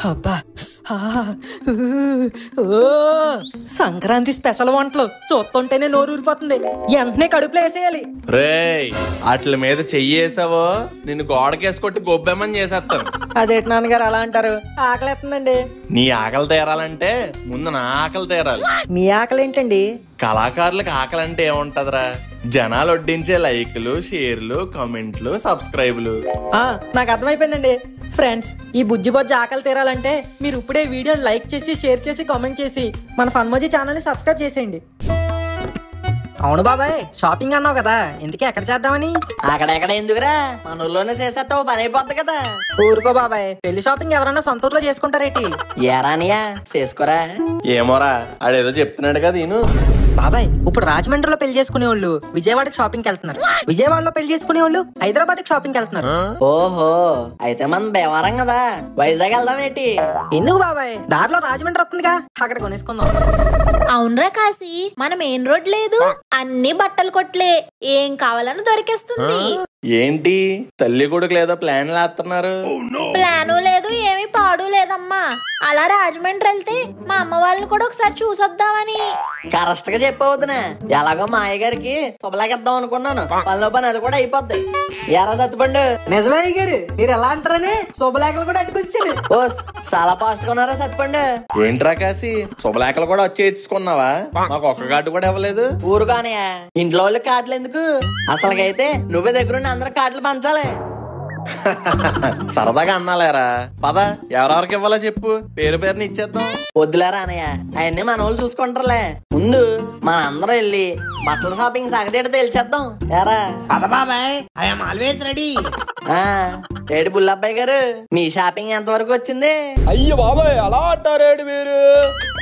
అబ్బా సంక్రాంతి స్పెషల్ వంటలు చూస్తుంటేనే నోరు ఊరిపోతుంది. వెంటనే కడుపులో వేసేయాలి. రేయ్ అట్ల మీద చెయ్యేసావో నిన్ను గోడకేసుకొట్టి గొబ్బెమ్మని చేసేస్తాను. అదేంటి నాన్నగారు అలా అంటారు? ఆకలిస్తుందండి. నీ ఆకలి తీరాలంటే ముందు నా ఆకలి తీరాలి. మీ ఆకలి ఏంటండి? కళాకారులకు ఆకలి అంటే ఏముంటదిరా? జనాలు వడ్డించే లైకులు, షేర్లు, కామెంట్లు, సబ్స్క్రైబ్లు. నాకు అర్థమైపోయిందండి. ఫ్రెండ్స్, ఈ బుజ్జి బొజ్జి ఆకలి తీరాలంటే మీరు ఇప్పుడే వీడియో లైక్ చేసి, షేర్ చేసి, కామెంట్ చేసి మన ఫన్మోజీ ఛానల్ ని సబ్స్క్రైబ్ చేసేయండి. అవును బాబాయ్, షాపింగ్ అన్నావు కదా, ఇంతకీ ఎక్కడ చేద్దామని? అక్కడెక్కడ ఎందుకురా, మన ఊర్లోనే చేసేస్తావు, పని అయిపోద్ది కదా. ఊరుకో బాబాయ్, పెళ్లి షాపింగ్ ఎవరన్నా సొంత ఊర్లో చేసుకుంటారేటి? ఏరానియా చేసుకోరా. ఏమోరా ఆడేదో చెప్తున్నాడు కదా ఈయన. బాబాయ్, ఇప్పుడు రాజమండ్రిలో పెళ్లి చేసుకునే వాళ్ళు విజయవాడకి షాపింగ్ వెళ్తున్నారు. విజయవాడలో పెళ్లి చేసుకునే వాళ్ళు హైదరాబాద్ కి షాపింగ్ వెళ్తున్నారు. ఓహో, అయితే మనం బేవారం కదా, వైజాగ్ వెళ్దాం ఏంటి? ఎందుకు బాబాయ్, దారిలో రాజమండ్రి వస్తుందిగా, అక్కడ కొనేసుకుందాం. అవునరా కాశీ, మన మెయిన్ రోడ్ లేదు, అన్ని బట్టలు కొట్లే, ఏం కావాలని దొరికేస్తుంది. ఏంటి తల్లి కొడుకు లేదో ప్లాన్ వేస్తున్నారు? ప్లాను లేదు, ఏమి పాడు లేదమ్మా. అలా రాజమండ్రి వెళ్తే మా అమ్మ వాళ్ళని కూడా ఒకసారి చూసొద్దామని. కరెక్ట్ గా చెప్పవద్దునా, ఎలాగో మా అయ్యగారికి శుభలాగిద్దాం అనుకున్నాను, పనిలో పని అది కూడా అయిపోద్ది. ఎరా సత్తుపండు? నిజమే గారు, మీరు ఎలా అంటారని శుభలేఖలు కూడా అట్టుకొచ్చాను. ఓ చాలా ఫాస్ట్ గా ఉన్నారా సత్తుపండు? ఏంట్రా కాసి శుభలేఖలు కూడా వచ్చి ఇచ్చుకున్నావా? మాకు ఒక్క కార్డు కూడా ఇవ్వలేదు. ఊరుగానే ఇంట్లో వాళ్ళకి కార్డులు ఎందుకు, అసలుకైతే నువ్వే దగ్గరుండి అందరు కార్డులు పంచాలి. సరదాగా అన్నాలేరా, పద ఎవరెవరికి ఇవ్వాలో చెప్పు, పేరు పేరుని ఇచ్చేద్దాం. వద్దులేరా అన్నయ్య, అవన్నీ మన వాళ్ళు చూసుకుంటారులే. ముందు మన అందరం వెళ్ళి బట్టల షాపింగ్ సంగతి తెలిసేద్దాం. ఎరా పద బాబాయ్, ఐఎమ్ ఆల్వేస్ రెడీ. ఏడు బుల్లబ్బాయి గారు, మీ షాపింగ్ ఎంత వరకు వచ్చింది? అయ్యో బాబాయ్, అలా అంటారేడు మీరు?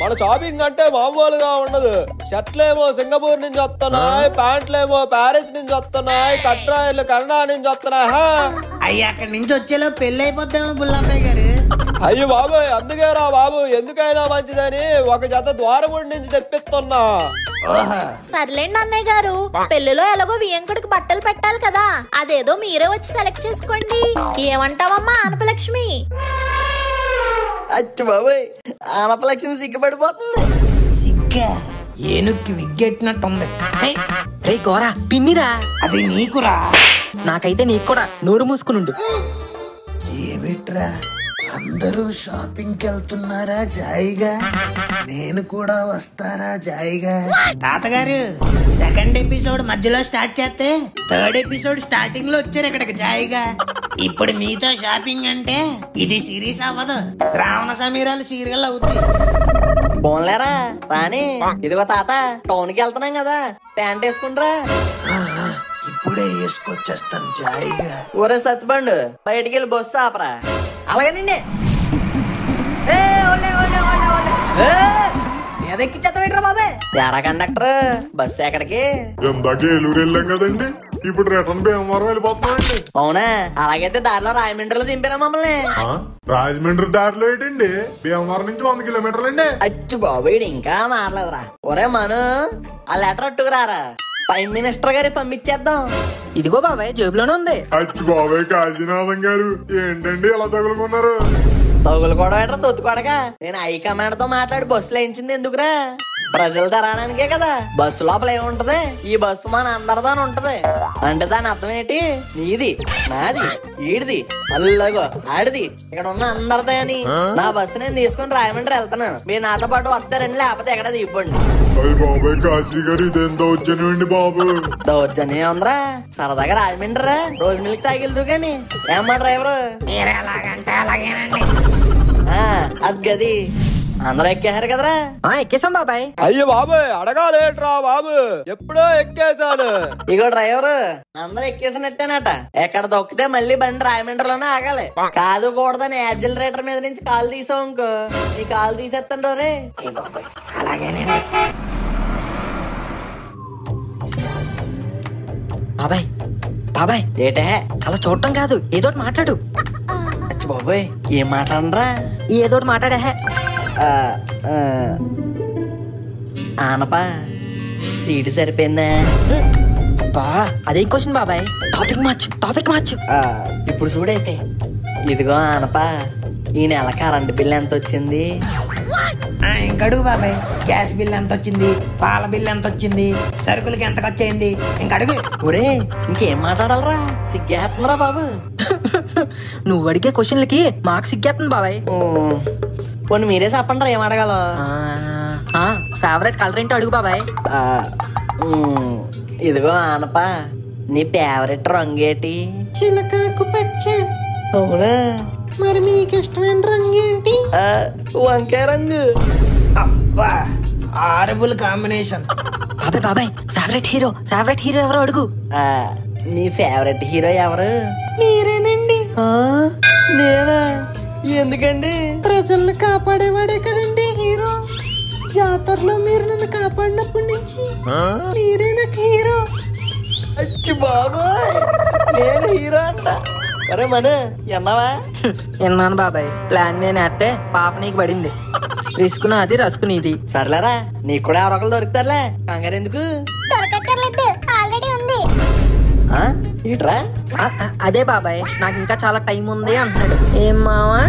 మన షాపింగ్ అంటే మామూలుగా ఉండదు. షర్ట్లేమో సింగపూర్ నుంచి వస్తున్నాయి, ప్యాంట్లేమో ప్యారిస్ నుంచి వస్తున్నాయి, కట్రాయర్లు కెనడా నుంచి వస్తున్నాయి. అయ్యి అక్కడి నుంచి వచ్చేలో పెళ్లి అయిపోద్దాము బుల్లబ్బాయి గారు. అయ్యో బాబాయ్, అందుకేరా బాబు, ఎందుకైనా మంచిదని ఒక జత ద్వారముడి నుంచి తెప్పిస్తున్నా. సర్లేండి అన్నయ్య గారు, పెళ్లిలో ఎలాగో వియంకుడికి బట్టలు పెట్టాలి కదా, అదేదో మీరే వచ్చి సెలెక్ట్ చేసుకోండి. ఏమంటావమ్మా ఆనపలక్ష్మి? అచ్చు బాబాయ్, ఆనపలక్ష్మి సిగ్గుపడిపోతుంది. సిగ్గా ఏనుక్కి విగ్గెట్టినట్టుంది. రే కోరా, పిన్నిరా. అది నీకురా. నాకైతే నీకు కూడా, నోరు మూసుకునుండు. ఏమిట్రా అందరూ షాపింగ్ కి వెళ్తున్నారా జాయిగా? నేను కూడా వస్తారా జాయిగా? తాతగారు, సెకండ్ ఎపిసోడ్ మధ్యలో స్టార్ట్ చేస్తే థర్డ్ ఎపిసోడ్ స్టార్టింగ్ లో వచ్చారు ఇక్కడికి జాయిగా. ఇప్పుడు మీతో షాపింగ్ అంటే ఇది సిరీస్ అవ్వదు, శ్రావణ సమీరాలు సీరియల్ అవుతుంది. పోన్లేరా రాని, ఇదిగో తాత, టౌన్ కి వెళ్తున్నాం కదా, ప్యాంట్ వేసుకుంటారా? ఇప్పుడే వేసుకొచ్చేస్తాను జాయిగా. ఊరే సత్తుబండు, బయటికి వెళ్ళి బస్సు ఆపరా. అలాగేనండి. ఎదెక్కిచ్చేస్తావేట్రా బాబాయ్? ఎరా కండక్టర్, బస్సు ఎక్కడికి? ఇందాక ఏలూరు వెళ్ళాం కదండి, ఇప్పుడు రిటర్న్ భీమవరం వెళ్ళిపోతున్నామండి. అవునా, అలాగైతే దారిలో రాయమండ్రిలో దింపారా మమ్మల్ని? రాజమండ్రి దారిలో ఏంటండి, భీమవరం నుంచి 100 కిలోమీటర్లండి. అచ్చు బాబోయ్, ఇంకా మారలేదురా. ఒరే మను, ఆ లెటర్ అట్టుకురారా, ప్రైమ్ మినిస్టర్ గారి పంపించేద్దాం. ఇదిగో బాబాయ్, జేబులోనే ఉంది. అచ్చు బాబాయ్ కాశీనాథం గారు, ఏంటండి ఇలా తగులుకున్నారు? తగులుకోవడం ఏంట్రా తొత్తుకోడగా, నేను హైకమాండ్ తో మాట్లాడి బస్సులు వేయించింది ఎందుకురా? ప్రజలు తరాడానికే కదా. బస్సు లోపల ఏముంటది, ఈ బస్సు మన అందరిదాని ఉంటది అంటే దాని అర్థం ఏంటి? నీది, నాది, ఈడిది, అల్లగో ఆడిది, ఇక్కడ ఉన్న అందరిదే అని. నా బస్సు నేను తీసుకుని రాయమండ్రి వెళ్తున్నాను, మీరు నాతో పాటు వస్తారండి, లేకపోతే ఎక్కడ దిగిపోండి. బాబాయ్ కాశీ గారు, ఇదేం దౌర్జన్యం బాబు? దౌర్జన్యం ఉందిరా, సరదాగా రాజమండ్రిరా, రోజు మిల్క్ తాగిల్దు గాని. ఏమ్మా డ్రైవరు? మీరు ఎలాగంటే అలాగేనండి. అది గది, అందరూ ఎక్కేసారు కదరా? ఎక్కేసాం బాబాయ్. అయ్యో బాబాయ్, అడగాలేట్రా బాబు, ఎప్పుడో ఎక్కేసాను. ఇగో డ్రైవరు, అందరూ ఎక్కేసినట్టేనట, ఎక్కడ దొక్కితే మళ్ళీ బండి రాయమండ్రిలోనే ఆగాలి. కాదు కూడదని యాక్సిలరేటర్ మీద నుంచి కాలు తీసావు ఇంకో, ఈ కాలు తీసేస్తాను రే. అలాగేనండి. బాబాయ్ బాబాయ్, ఏటే అలా చూడటం కాదు, ఏదోటి మాట్లాడు. అచ్చి బాబాయ్, ఏం మాట్లాడరా? ఏదోటి మాట్లాడే. ఆనపా, సీటు సరిపోయిందా? అదే క్వశ్చన్ బాబాయ్, టాపిక్ మార్చు. ఇప్పుడు చూడైతే, ఇదిగో ఆనపా, ఈ నెల కరెంట్ బిల్ ఎంత వచ్చింది? ఇంకడుగు బాబాయ్, గ్యాస్ బిల్ ఎంత వచ్చింది, పాల బిల్ ఎంత వచ్చింది, సరుకులకి ఎంత ఖర్చు అయింది, ఇంకడుగు. ఒరే ఇంకేం మాట్లాడాలరా, సిగ్గేస్తుందిరా బాబు. నువ్వు అడిగే క్వశ్చన్లకి మాకు సిగ్గేస్తుంది బాబాయ్. పోనీ మీరే చెప్పండి రా ఏం అడగాలో. ఫేవరెట్ కలర్ ఏంటో అడుగు బాబాయ్. ఇదిగో ఆనప, నీ ఫేవరెట్ రంగేటి? చిలకాకు పచ్చ. అవునా, మరి మీకు ఇష్టమైన రంగు ఏంటి? వంకాయ రంగు. అబ్బా, హారబుల్ కాంబినేషన్. బాబాయ్ బాబాయ్ ఫేవరెట్ హీరో ఎవరో అడుగు. నీ ఫేవరెట్ హీరో ఎవరు? మీరేనండి. నేనా? ఎందుకండి? ప్రజల్ని కాపాడేవాడే కదండి హీరో. జాతరలో మీరు నన్ను కాపాడినప్పటి నుంచి మీరే నాకు హీరో. అచ్చి బాబాయ్, నేను హీరో అంట. అరే మన ఎన్నావా? విన్నాను బాబాయ్. ప్లాన్ నేను వేస్తే పాప నీకు పడింది. రిస్క్ నాది, రస్క్ నీది. సర్లేరా, నీకు కూడా ఎవరొకరు దొరుకుతారులే, కంగారు ఎందుకు? దొరకక్కర్లేదు, ఆల్రెడీ ఉంది. ఇట్రా. అదే బాబాయ్, నాకు ఇంకా చాలా టైం ఉంది అంటున్నాడు. ఏం మావా?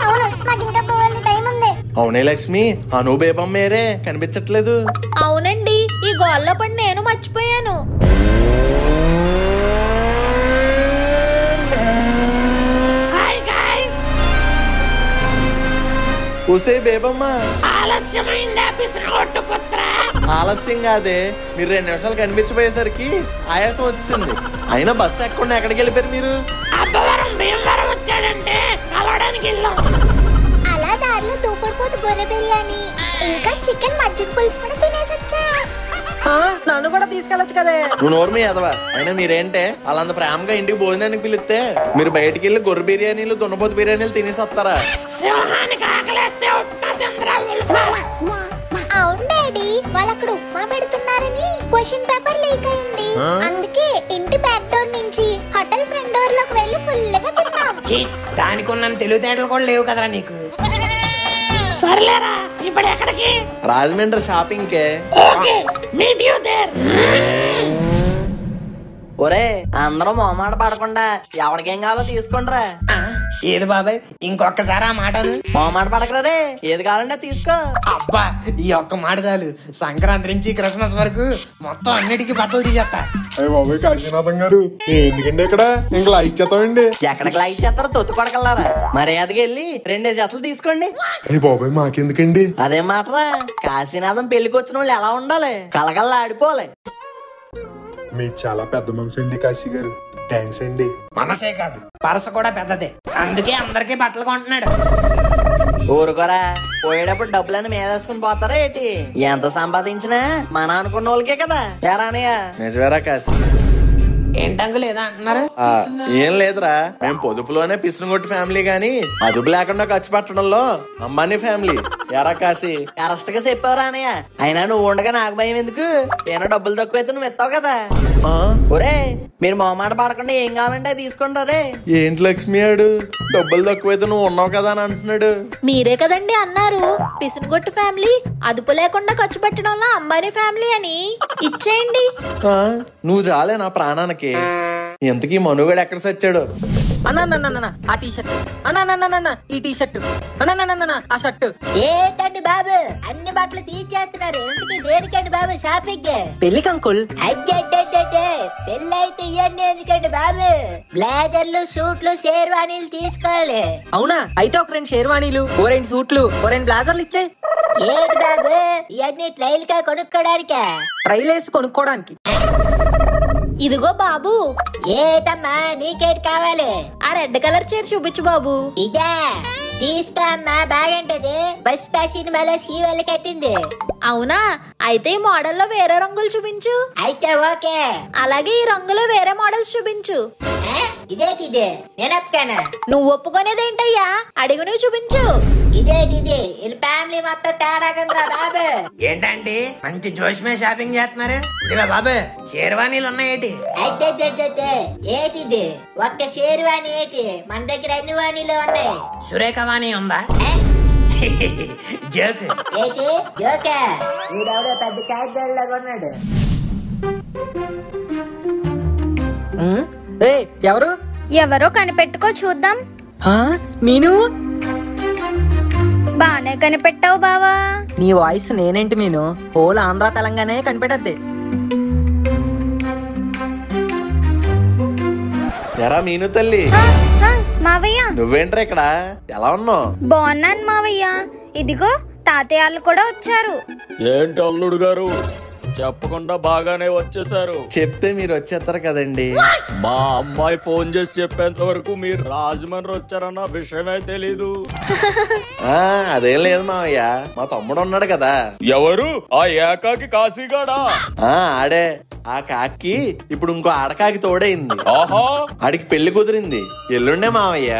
అవును, నాకు ఇంకా పోవాలి, టైం ఉంది. అవునే లక్ష్మి, అను బేబం మేరే కనిపించట్లేదు. అవునండి, ఈ గోల్లో పడి నేను మర్చిపోయాను. ఊసే బేబమ్మ, ఆలస్యమైందా పిసినగొట్టు పుత్ర? ఆలస్యం కాదే, మీరు 2 నిమిషాలు కనిపించబోయేసరికి ఆయాసం వచ్చింది. అయినా బస్సు ఎక్కకుండా ఎక్కడికి వెళ్ళిపోయారు మీరు? అబ్బవరం భీమవరం వచ్చాడంటే కలవడానికి వెళ్ళాం. అలా దారిలో దూపడిపోతు గొర్రె బిర్యానీ ఇంకా చికెన్ మజ్జిగ పులుసు కూడా తినేసొచ్చా. నన్ను కూడా తీసుకెళ్ళొచ్చు కదే. నువ్వు నోర్మి ఎదవా. అయినా మీరేంటే వాళ్ళంత ప్రేమగా ఇంటికి భోజనానికి పిలిస్తే మీరు బయటికి వెళ్ళి గొర్రె బిర్యానీలు, దున్నపోతు బిర్యానీలు తినేసి వస్తారా? సింహానికి ఆకలేస్తే అవును డాడీ, వాళ్ళు అక్కడ ఉప్మా పెడుతున్నారని క్వశ్చన్ పేపర్ లీక్ అయింది. అందుకే ఇంటి బ్యాక్ డోర్ నుంచి హోటల్ ఫ్రంట్ డోర్ లోకి వెళ్ళి ఫుల్ గా తిన్నాం. దానికి ఉన్న తెలివితేటలు కూడా లేవు కదరా నీకు. సర్లేరా, ఇప్పుడు ఎక్కడికి? రాజమండ్రి షాపింగ్ కే. Okay, meet you there. ఒరే అందరూ మొహమాట పడకుండా ఎవరికేం కావాలో తీసుకుంటారా. ఏది బాబాయ్, ఇంకొకసారి ఆ మాటను. మొహమాట పడకరే, ఏది కావాలంటే తీసుకో. అబ్బా, ఈ ఒక్క మాట చాలు. సంక్రాంతి నుంచి క్రిస్మస్ వరకు మొత్తం అన్నిటికీ బట్టలు తీసేస్తా. అయ్య బాబాయ్ కాశీనాథం గారు, ఎందుకండి ఇక్కడ ఇంకా లైక్ చేస్తామండి? ఎక్కడికి లైక్ చేస్తారో తొత్తు కొడకల్లారా. మర్యాదకి వెళ్ళి 2 జతలు తీసుకోండి. అయ్య బాబాయ్ మాకెందుకండి? అదేం మాటరా, కాశీనాథం పెళ్లికి వచ్చిన వాళ్ళు ఎలా ఉండాలి, కలకల్లా ఆడిపోవాలి. మీ చాలా పెద్ద మనసు అండి కాశీ గారు. థ్యాంక్స్ అండి. మనసే కాదు, పరస కూడా పెద్దదే. అందుకే అందరికీ బట్టలు కొంటున్నాడు. ఊరుకోరా, పోయేటప్పుడు డబ్బులని మేదేసుకుని పోతారా ఏంటి? ఎంత సంపాదించినా మన అనుకున్న వాళ్ళకే కదా. ఏరానయ్య? నిజమేరా కాశీ. ఏంటంగు లేదా అంటున్నారు? ఏం లేదురా, మేము పొదుపులోనే పిసినగొట్టు ఫ్యామిలీ గాని అదుపు లేకుండా ఖర్చు పెట్టడంలో అంబానీ ఫ్యామిలీ. ఎరా కాశీ? కరెక్ట్ గా చెప్పావురా అనయ్య. అయినా నువ్వు ఉండగా నాకు భయం ఎందుకు? ఏమో డబ్బులు తక్కువైతే నువ్వు ఇస్తావు కదా. ఒరే మీరు మొహమాట పడకుండా ఏం కావాలంటే తీసుకుంటారే. ఏంటి లక్ష్మి ఆడు డబ్బులు తక్కువైతే నువ్వు ఉన్నావు కదా అని అంటున్నాడు. మీరే కదండి అన్నారు పిసినగొట్టు ఫ్యామిలీ అదుపు లేకుండా ఖర్చు పెట్టడంలో అంబానీ ఫ్యామిలీ అని. ఇచ్చేయండి. నువ్వు చాలే నా ప్రాణానికి. ఎంతకీ మనుగడ ఎక్కడ సచ్చాడు? అన్న ఆ టీ షర్ట్, అన్న ఈ టీ షర్ట్, అన్న ఆ షర్ట్. ఏంటండి బాబు అన్ని బట్టలు తీసేస్తున్నారు? ఎందుకు దేనికండి బాబు షాపింగ్? పెళ్లికి అంకుల్. పెళ్ళి అయితే ఇవన్నీ ఎందుకండి బాబు? బ్లేజర్లు, సూట్లు, షేర్వాణీలు తీసుకోవాలి. అవునా? అయితే ఒక 2 షేర్వాణీలు, 2 సూట్లు, 2 బ్లేజర్లు ఇచ్చాయి. ఏంటి బాబు ఇవన్నీ ట్రైల్ గా కొనుక్కోడానికా? ట్రైల్ వేసి కొనుక్కోడానికి. ఇదిగో బాబు. ఏటమ్మా నీకేటి కావాలి? ఆ రెడ్ కలర్ చీర చూపించు బాబు. ఇదే తీసుకో అమ్మా, బాగుంటది. బస్ పాస్ సినిమాలో సీవల్ కట్టింది. అవునా? అయితే ఈ మోడల్లో వేరే రంగులు చూపించు. అయితే ఓకే. అలాగే ఈ రంగులో వేరే మోడల్స్ చూపించు. ఇదేటిదే నేనొప్పుకానా? నువ్వు ఒప్పుకునేదేంటయ్యా? అడిగి నువ్వు చూపించు. ఇదేటిది ఫ్యామిలీ మొత్తం తేడాగంరా బాబు. ఏంటండి మంచి జోష్ మీద షాపింగ్ చేస్తున్నారు? ఇదిగా బాబు షేర్వాణీలు ఉన్నాయేటి? ఏటిది ఒక్క షేర్వాణి ఏటి? మన దగ్గర అన్ని వాణీలు ఉన్నాయి. సురేఖ వాణి ఉందా? జోక్. ఏటి జోకా? ఈడెవడో పెద్ద కాగితాల్లాగా ఉన్నాడు. ఎవరు? ఎవరో కనిపెట్టుకో చూద్దాం. మీను, బానే కనిపెట్టావు బావా. నీ వాయిస్ నేనేంటి మీను, హోల్ ఆంధ్ర తెలంగాణ కనిపెట్టద్ది. ఎరా మీను తల్లి, మావయ్య నువ్వేంట్రా ఇక్కడ? ఎలా ఉన్నావు? బాగున్నాను మావయ్య. ఇదిగో తాతయ్యలు కూడా వచ్చారు. ఏంటి అల్లుడు గారు చెప్పకుండా బాగానే వచ్చేసారు? చెప్తే మీరు వచ్చేస్తారు కదండి. మా అమ్మాయి ఫోన్ చేసి చెప్పేంత వరకు మీరు రాజమండ్రి వచ్చారన్న విషయమే తెలీదు. అదేం లేదు మావయ్య, మా తమ్ముడు ఉన్నాడు కదా. ఎవరు? ఆ ఏకాకి కాశీగాడా? ఆడే. ఆ కాకి ఇప్పుడు ఇంకో ఆడకాకి తోడైంది. ఆహా, ఆడికి పెళ్లి కుదిరింది. ఎల్లుండే మావయ్య.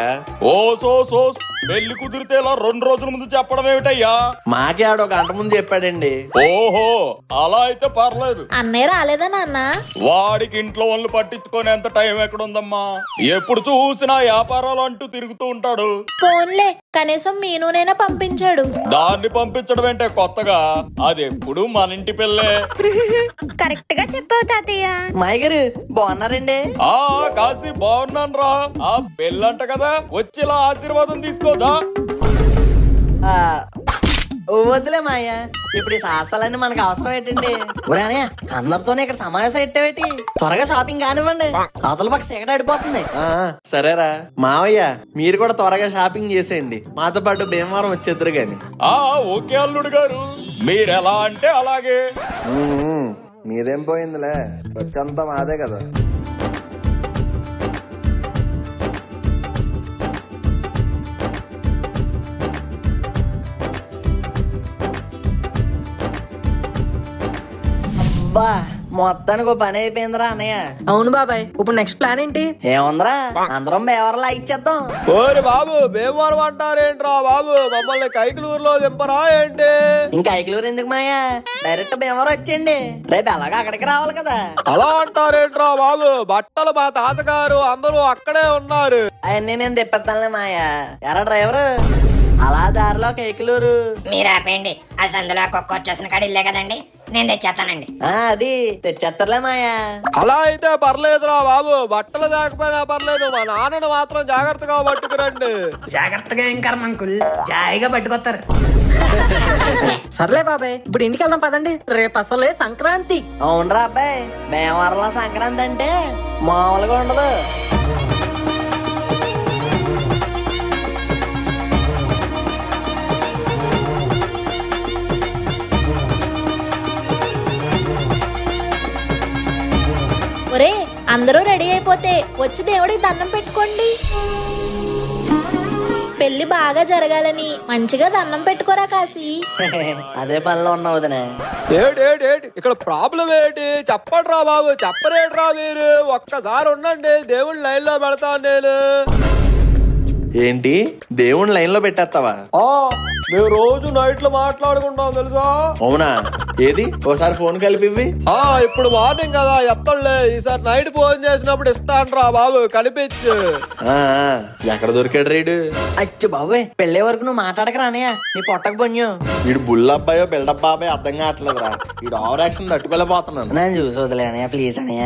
ఓ సో పెళ్లి కుదిరితే ఇలా 2 రోజుల ముందు చెప్పడం ఏమిటయ్యా? మాకే ఆడో గంట ముందు చెప్పాడండి. ఓహో, అలా అయితే పర్లేదు. అన్నయ్య రాలేదా నాన్న? వాడికి ఇంట్లో వాళ్ళు పట్టించుకునేంత టైం ఎక్కడుందమ్మా? ఎప్పుడు చూసినా వ్యాపారాలు అంటూ తిరుగుతూ ఉంటాడు. ఫోన్లే, కనీసం మీనునైనా పంపించాడు. దాన్ని పంపించడం ఏంటే కొత్తగా? అది ఎప్పుడు మన ఇంటి పిల్లే. కరెక్ట్ గా చెప్పావు తాతయ్య. మాయ గారు బాగున్నారండి? కాశీ బాగున్నాను రా. ఆ పెళ్ళంట కదా, వచ్చి ఇలా ఆశీర్వాదం తీసుకోదా? వద్దులే మాయ, ఇప్పుడు ఈ సాహసాలన్నీ మనకు అవసరం ఏంటండి? ఊరానే అందరితోనే ఇక్కడ సమావేశం పెట్టేవేటి? త్వరగా షాపింగ్ కానివ్వండి, అవతల పక్క సిగరెట్ అడిపోతుంది. సరేరా మావయ్య, మీరు కూడా త్వరగా షాపింగ్ చేసేయండి. మాతో పాటు భీమవరం వచ్చేద్దరు గాని. ఓకే అల్లుడు గారు, మీరెలా అంటే అలాగే. మీదేం పోయిందిలే, వచ్చంతా మాదే కదా. అబ్బా, మొత్తానికి పని అయిపోయిందిరా అన్నయ్య. అవును బాబాయ్, ఇప్పుడు నెక్స్ట్ ప్లాన్ ఏంటి? ఏముందిరా, అందరం బేవరలా ఇచ్చేద్దాం. ఓరి బాబు, భీమవరం అంటారేంట్రా బాబు? మమ్మల్ని కైకలూరులో దింపరా ఏంటి? ఇంకా కైకలూరు ఎందుకు మాయా, డైరెక్ట్ భీమవరం వచ్చేయండి. రేపు ఎలాగా అక్కడికి రావాలి కదా. అలా అంటారేంట్రా బాబు? బట్టలు మా తాతగారు అందరూ అక్కడే ఉన్నారు. అవన్నీ నేను తెప్పిస్తానులే మాయా. ఎరా డ్రైవరు, అలా దారిలో కైకలూరు. మీరు ఆపేయండి, ఆ సందులో కుక్క వచ్చేసిన కాడ ఇల్లే కదండి, నేను తెచ్చేస్తానండి. అది తెచ్చేస్తారులే మాయా. అలా అయితే పర్లేదురా బాబు, బట్టలు దాకపోయినా పర్లేదు, మా నాన్నను మాత్రం జాగ్రత్తగా పట్టుకురండి. జాగ్రత్తగా ఏం కర్మంకుల్, జాయిగా పట్టుకొస్తారు. సర్లే బాబాయ్, ఇప్పుడు ఇంటికి వెళ్దాం పదండి, రేపు అసలే సంక్రాంతి. అవునరా అబ్బాయి, భీమవరంలో సంక్రాంతి అంటే మామూలుగా ఉండదు. ఒరే, అందరూ రెడీ అయిపోతే వచ్చి దేవుడికి దండం పెట్టుకోండి. పెళ్లి బాగా జరగాలని మంచిగా దండం పెట్టుకోరా కాశీ. అదే పనిలో ఉన్నావు వదినా. ఏటి ఇక్కడ ప్రాబ్లం ఏంటి? చెప్పండి రా బాబు, చెప్పరేట్రా మీరు? ఒక్కసారి ఉండండి, దేవుడి లైన్ లో పెడతాను నేను. ఏంటి, దేవుని లైన్ లో పెట్టేస్తావా? మేము రోజు నైట్ లో మాట్లాడుకుంటాం తెలుసా? అవునా? ఏది ఒకసారి ఫోన్ కలిపివి. ఇప్పుడు మార్నింగ్ కదా, ఎత్తలే. ఈసారి నైట్ ఫోన్ చేసినప్పుడు ఇస్తాను రా బాబు, కలిపించు. ఎక్కడ దొరికాడు రైడు? అచ్చు బాబు, పెళ్లే వరకు నువ్వు మాట్లాడకరా అనయ్య, నీ పొట్టకు పొన్యు. వీడు బుల్లబ్బాయో బిల్డప్ బాబాయ్ అర్థం కావట్లేదురా. వీడు ఓవర్ యాక్షన్ తట్టుకోలేకపోతున్నాను. నేను చూసి వదిలే అనయ్య, ప్లీజ్ అనయ్య.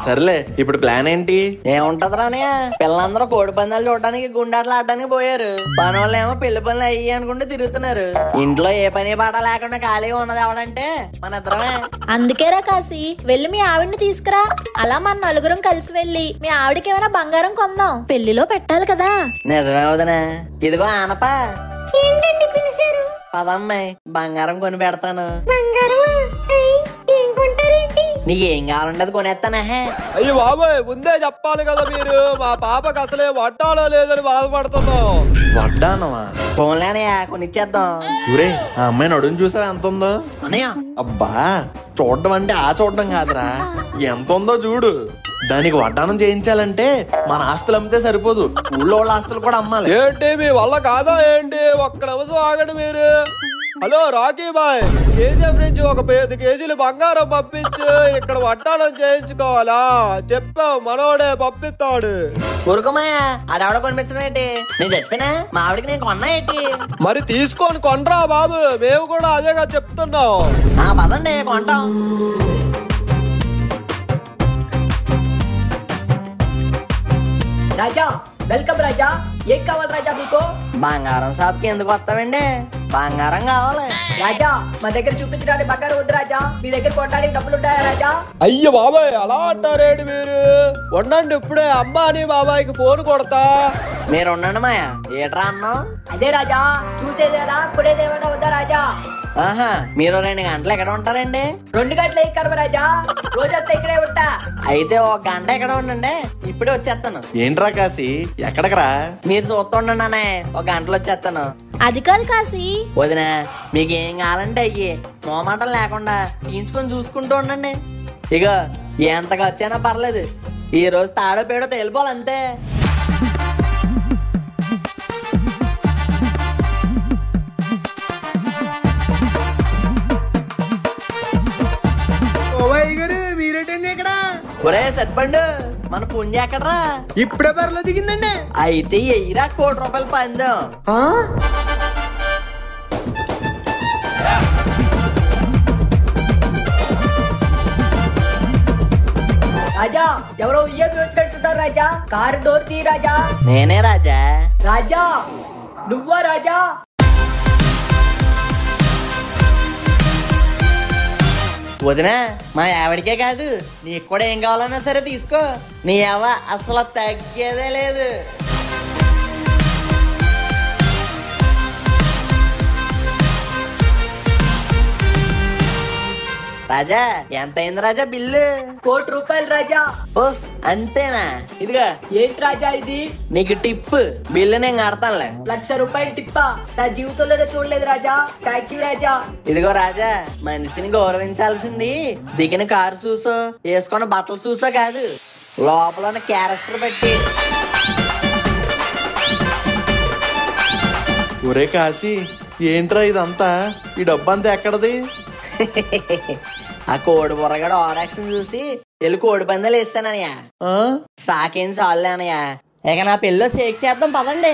సర్లే, ఇప్పుడు ప్లాన్ ఏంటి? ఏముంటదిరా అనయ్య, పిల్లలందరూ కోడి పందాలు చూడడానికి గుండాట్లు ఆడడానికి పోయారు. పని వాళ్ళు ఏమో పెళ్లి పనులు అయ్యి అనుకుంటే తిరుగుతున్నారు. ఇంట్లో ఏ పని పాట లేకుండా ఖాళీగా ఉన్నది ఎవడంటే మన ఇద్దరమే. అందుకేరా కాశీ, వెళ్ళి మీ ఆవిడ్ని తీసుకురా. అలా మన నలుగురం కలిసి వెళ్ళి మీ ఆవిడకి ఏమైనా బంగారం కొందాం, పెళ్లిలో పెట్టాలి కదా. నిజమే వదినా. ఇదిగో ఆనప. ఏంటండి పిలిచారు? పదమ్మాయి, బంగారం కొని పెడతాను. బంగారమా? ఏం కొంటారేంటి? నీకేం కావాలంటే అది కొనేస్తానే. అయ్యో బాబోయ్, ముందే చెప్పాలి కదా మీరు. మా పాపకు అసలే వడ్డాలో లేదని బాధపడుతున్నాం. వడ్డానవా? ఫోన్లే అనయ్య, కొనిచ్చేద్దాం. ఊరే, ఆ అమ్మాయి నడుము చూసావా ఎంత ఉందో? అనయ్య అబ్బా, చూడడం అంటే ఆ చూడడం కాదురా, ఎంత ఉందో చూడు. దానికి వడ్డానం చేయించాలంటే మన ఆస్తులు అమ్మితే సరిపోదు, ఊళ్ళో వాళ్ళ ఆస్తులు కూడా అమ్మాలి. ఏంటి మీ వల్ల కాదా ఏంటి? ఒక్క నిమిషం ఆగండి మీరు. హలో రాకీ బాయ్, కేజీఎఫ్ నుంచి ఒక 5 కేజీలు బంగారం పంపించు, ఇక్కడ వడ్డానం చేయించుకోవాలా? చెప్పావు, మనోడే పంపిస్తాడు. ఊరుకోమాయా, ఆడవిడ కొనిపించడం ఏంటి? నేను చచ్చిపోయినా మా ఆవిడకి నేను కొన్నా ఏంటి? మరి తీసుకొని కొనరా బాబు, మేము కూడా అదేగా చెప్తున్నాం. పదండి కొంటాం. రాజా వెల్కమ్ రాజా. ఏం కావాలి రాజా మీకు? బంగారం షాప్కి ఎందుకు వస్తామండి? బంగారం కావాలి. రాజా మా దగ్గర చూపించడానికి బంగారం వద్దు రాజా. మీ దగ్గర కొట్టడానికి డబ్బులు ఉంటాయా రాజా? అయ్యో బాబాయ్ అలా అంటారేంటి మీరు? ఉండండి ఇప్పుడే అమ్మ అని బాబాయ్కి ఫోన్ కొడతా. మీరు ఉండండి మాయా. ఏట్రా అన్నావు? అదే రాజా చూసేదేనా కొనేదేమైనా వద్దా రాజా? ఆహా, మీరు 2 గంటలు ఎక్కడ ఉంటారండి? 2 గంటలు ఏ కర్మ రాజా, రోజంతా ఇక్కడే ఉంటా. అయితే 1 గంట ఎక్కడ ఉండండి, ఇప్పుడే వచ్చేస్తాను. ఏంట్రా కాశీ ఎక్కడికరా? మీరు చూస్తుండండి అనే 1 గంటలో వచ్చేస్తాను. అది కాదు కాశీ. వదినా మీకు ఏం కావాలంటే అయ్యి మోమాటం లేకుండా తీయించుకొని చూసుకుంటూ ఉండండి. ఇక ఎంత ఖర్చైనా పర్లేదు, ఈ రోజు తాడో పేడో తేలిపోవాలంతే. మీరేటండి ఇక్కడ? ఒరే సత్పండు, మన పుంజ ఎక్కడరా? ఇప్పుడే బరిలో దిగిందండి. అయితే ఎయ్యిరా ₹1,00,00,000 పందెం. రాజా ఎవరో ఉయ్యం వచ్చినట్టుంటారు రాజా. కారు డోర్ తీ రాజా. నేనే రాజా. రాజా నువ్వా రాజా? వదినా మా ఆవిడకే కాదు నీకు కూడా ఏం కావాలన్నా సరే తీసుకో. నీ అవ్వ అసలు తగ్గేదే లేదు. రాజా ఎంత అయింది రాజా బిల్లు? ₹1,00,00,000 రాజా. ఓస్ అంతేనా? ఇదిగా ఏంటి రాజా ఇది? నీకు టిప్. బిల్లు నేను కడతానులే. ₹1,00,000 టిప్పా? నా జీవితంలోనే చూడలేదు రాజా. థ్యాంక్ యూ రాజా. ఇదిగో రాజా, మనిషిని గౌరవించాల్సింది దిగిన కారు చూసో వేసుకున్న బట్టలు చూసో కాదు, లోపల క్యారెక్టర్ బట్టి. ఒరే కాశీ ఏంట్రా ఇదంతా? ఈ డబ్బంతా ఎక్కడది? ఆ కోడి బుర్రగాడు ఓవరాక్షన్ చూసి వెళ్ళి కోడి పందాలు వేస్తానయ్యా. సాకేం చాలులే అనయ్యా. ఇక నా పెళ్ళిలో షేక్ చేద్దాం పదండి.